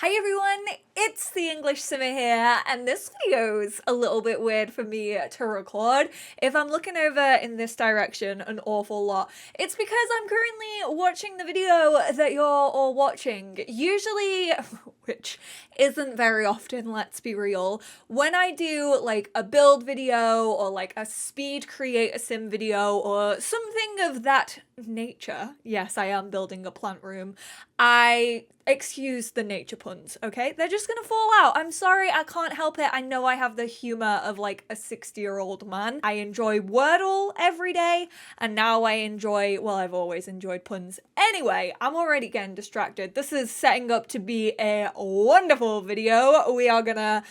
Hi everyone, it's the EnglishSimmer here, and this video's a little bit weird for me to record. If I'm looking over in this direction an awful lot, it's because I'm currently watching the video that you're all watching. Usually, which isn't very often, let's be real, when I do like a build video or like a speed create a sim video or something of that nature, yes, I am building a plant room, I excuse the nature puns, okay? They're just gonna fall out. I'm sorry, I can't help it. I know I have the humor of like a 60-year-old man. I enjoy Wordle every day, and now I enjoy, well, I've always enjoyed puns. Anyway, I'm already getting distracted. This is setting up to be a wonderful video. We are gonna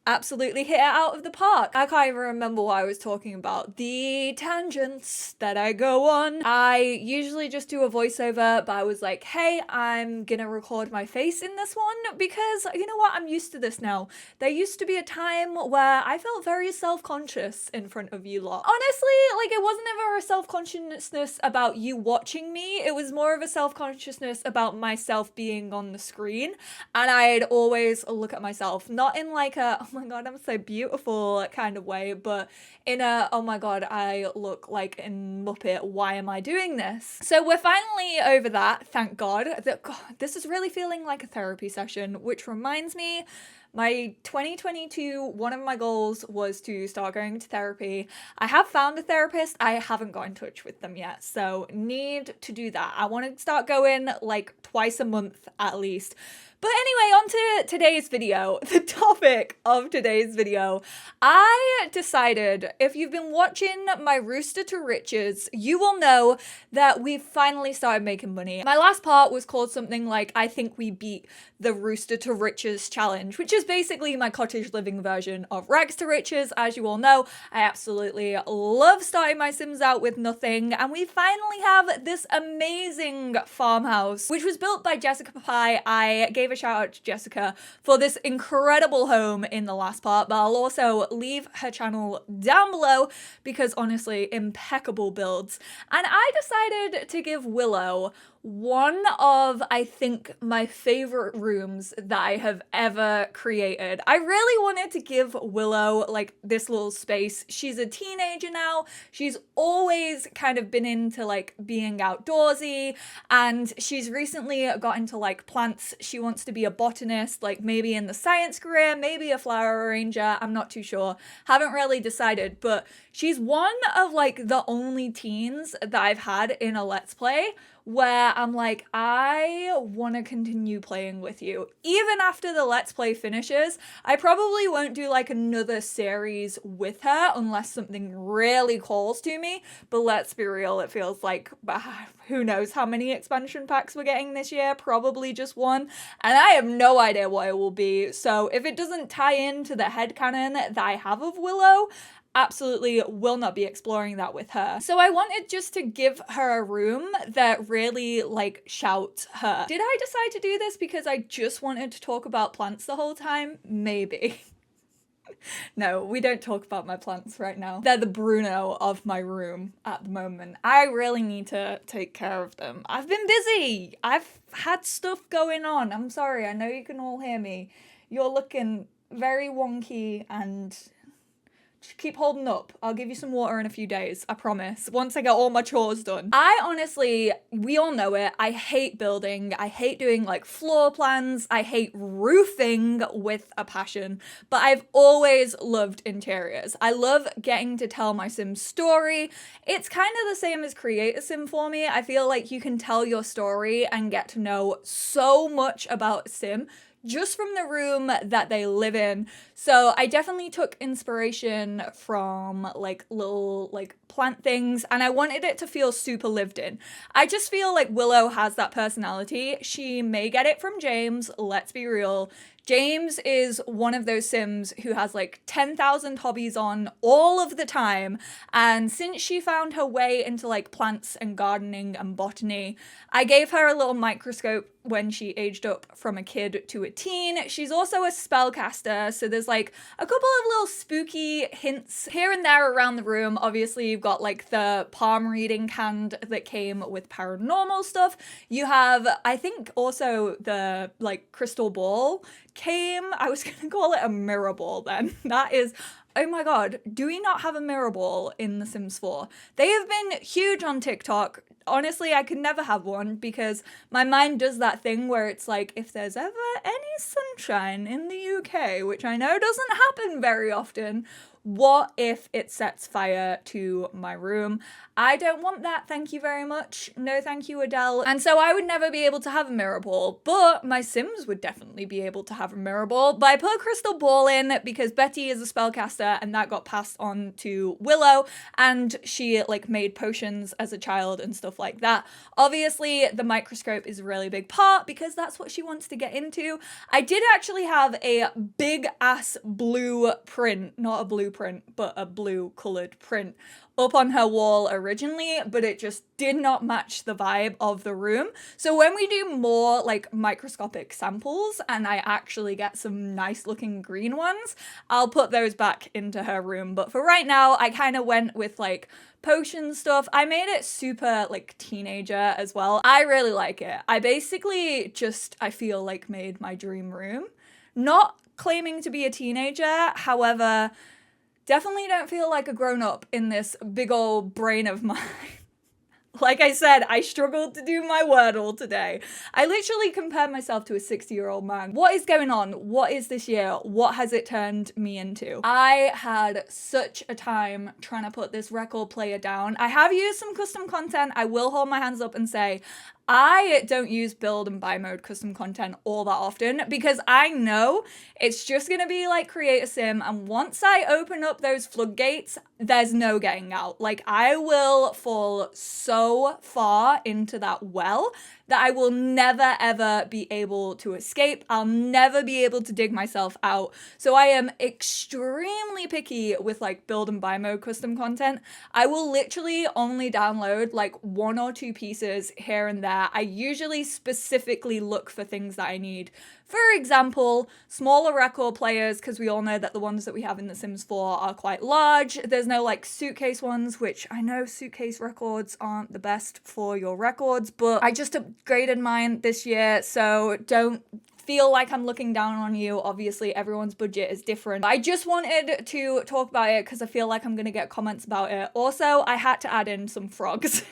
absolutely hit it out of the park. I can't even remember what I was talking about. The tangents that I go on. I usually just do a voiceover, but I was like, hey, I'm gonna record my face in this one because, you know what, I'm used to this now. There used to be a time where I felt very self-conscious in front of you lot. Honestly, like, it wasn't ever a self-consciousness about you watching me. It was more of a self-consciousness about myself being on the screen, and I'd always look at myself, not in like a, oh my god, I'm so beautiful kind of way, but in a, oh my god, I look like a Muppet, why am I doing this? So we're finally over that, thank god. God, this is really feeling like a therapy session, which reminds me, my 2022, one of my goals was to start going to therapy. I have found a therapist, I haven't got in touch with them yet, so need to do that. I want to start going like twice a month at least. But anyway, on to today's video. The topic of today's video. I decided, if you've been watching my Rooster to Riches, you will know that we've finally started making money. My last part was called something like, I think we beat the Rooster to Riches challenge, which is basically my cottage living version of Rags to Riches. As you all know, I absolutely love starting my Sims out with nothing, and we finally have this amazing farmhouse, which was built by Jessica Pie. I gave a shout out to Jessica for this incredible home in the last part, but I'll also leave her channel down below because honestly, impeccable builds. And I decided to give Willow one of, I think, my favorite rooms that I have ever created. I really wanted to give Willow like this little space. She's a teenager now. She's always kind of been into like being outdoorsy, and she's recently got into like plants. She wants to be a botanist, like maybe in the science career, maybe a flower arranger. I'm not too sure. Haven't really decided, but she's one of like the only teens that I've had in a Let's Play where I'm like, I want to continue playing with you. Even after the Let's Play finishes, I probably won't do like another series with her unless something really calls to me. But let's be real, it feels like, who knows how many expansion packs we're getting this year? Probably just one. And I have no idea what it will be. So if it doesn't tie into the headcanon that I have of Willow, absolutely will not be exploring that with her. So I wanted just to give her a room that really like shouts her. Did I decide to do this because I just wanted to talk about plants the whole time? Maybe. No, we don't talk about my plants right now. They're the Bruno of my room at the moment. I really need to take care of them. I've been busy. I've had stuff going on. I'm sorry, I know you can all hear me. You're looking very wonky and just keep holding up. I'll give you some water in a few days, I promise, once I get all my chores done. I honestly, we all know it, I hate building. I hate doing like floor plans. I hate roofing with a passion, but I've always loved interiors. I love getting to tell my sim story. It's kind of the same as create a sim for me. I feel like you can tell your story and get to know so much about a sim just from the room that they live in. So I definitely took inspiration from like little like plant things, and I wanted it to feel super lived in. I just feel like Willow has that personality. She may get it from James, let's be real. James is one of those Sims who has like 10,000 hobbies on all of the time, and since she found her way into like plants and gardening and botany, I gave her a little microscope when she aged up from a kid to a teen. She's also a spellcaster, so there's like a couple of little spooky hints here and there around the room. Obviously, you've got like the palm reading hand that came with paranormal stuff. You have, I think, also the like crystal ball came. I was gonna call it a mirror ball then. That is, oh my god, do we not have a mirror ball in The Sims 4? They have been huge on TikTok. Honestly, I could never have one because my mind does that thing where it's like, if there's ever any sunshine in the UK, which I know doesn't happen very often, what if it sets fire to my room? I don't want that, thank you very much. No thank you, Adele. And so I would never be able to have a mirror ball, but my Sims would definitely be able to have a mirror ball. But I put a crystal ball in because Betty is a spellcaster and that got passed on to Willow, and she like made potions as a child and stuff like that. Obviously, the microscope is a really big part because that's what she wants to get into. I did actually have a big ass blue print, not a blueprint, but a blue colored print up on her wall originally, but it just did not match the vibe of the room. So when we do more like microscopic samples and I actually get some nice looking green ones, I'll put those back into her room. But for right now, I kind of went with like potion stuff. I made it super like teenager as well. I really like it. I basically just, I feel like made my dream room. Not claiming to be a teenager, however, definitely don't feel like a grown-up in this big old brain of mine. Like I said, I struggled to do my Wordle today. I literally compared myself to a 60-year-old man. What is going on? What is this year? What has it turned me into? I had such a time trying to put this record player down. I have used some custom content. I will hold my hands up and say, I don't use build and buy mode custom content all that often because I know it's just gonna be like create a sim, and once I open up those floodgates, there's no getting out. Like I will fall so far into that well that I will never ever be able to escape. I'll never be able to dig myself out. So I am extremely picky with like build and buy mode custom content. I will literally only download like 1 or 2 pieces here and there. I usually specifically look for things that I need. For example, smaller record players, because we all know that the ones that we have in The Sims 4 are quite large. There's no like suitcase ones, which I know suitcase records aren't the best for your records, but I just upgraded mine this year, so don't feel like I'm looking down on you. Obviously, everyone's budget is different. I just wanted to talk about it because I feel like I'm gonna get comments about it. Also, I had to add in some frogs.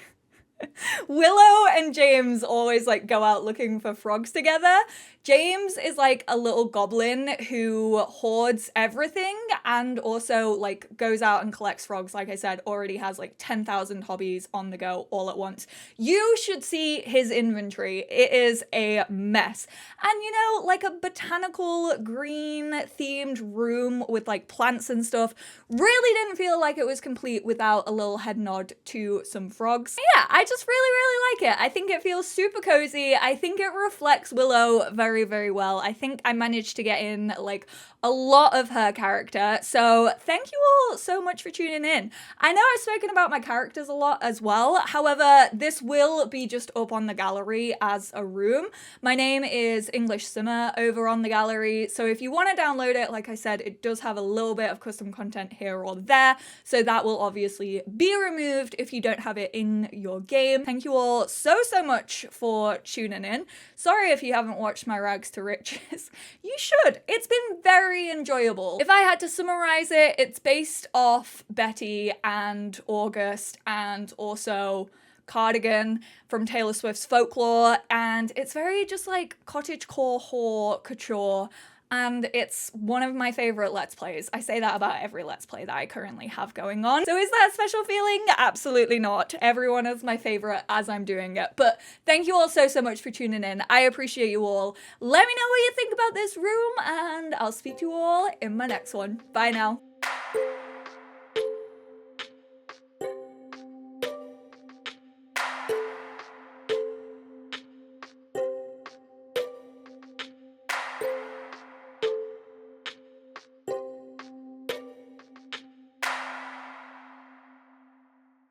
Willow and James always like go out looking for frogs together. James is like a little goblin who hoards everything and also like goes out and collects frogs. Like I said, already has like 10,000 hobbies on the go all at once. You should see his inventory. It is a mess. And you know, like a botanical green themed room with like plants and stuff really didn't feel like it was complete without a little head nod to some frogs. Yeah, I just really like it. I think it feels super cozy. I think it reflects Willow very, very well. I think I managed to get in like a lot of her character. So thank you all so much for tuning in. I know I've spoken about my characters a lot as well. However, this will be just up on the gallery as a room. My name is EnglishSimmer over on the gallery. So if you want to download it, like I said, it does have a little bit of custom content here or there. So that will obviously be removed if you don't have it in your game. Thank you all so much for tuning in. Sorry if you haven't watched my Rags to Riches. You should. It's been very enjoyable. If I had to summarize it, it's based off Betty and August and also Cardigan from Taylor Swift's Folklore, and it's very just like cottagecore whore couture. And it's one of my favorite Let's Plays. I say that about every Let's Play that I currently have going on. So is that a special feeling? Absolutely not. Everyone is my favorite as I'm doing it. But thank you all so much for tuning in. I appreciate you all. Let me know what you think about this room, and I'll speak to you all in my next one. Bye now.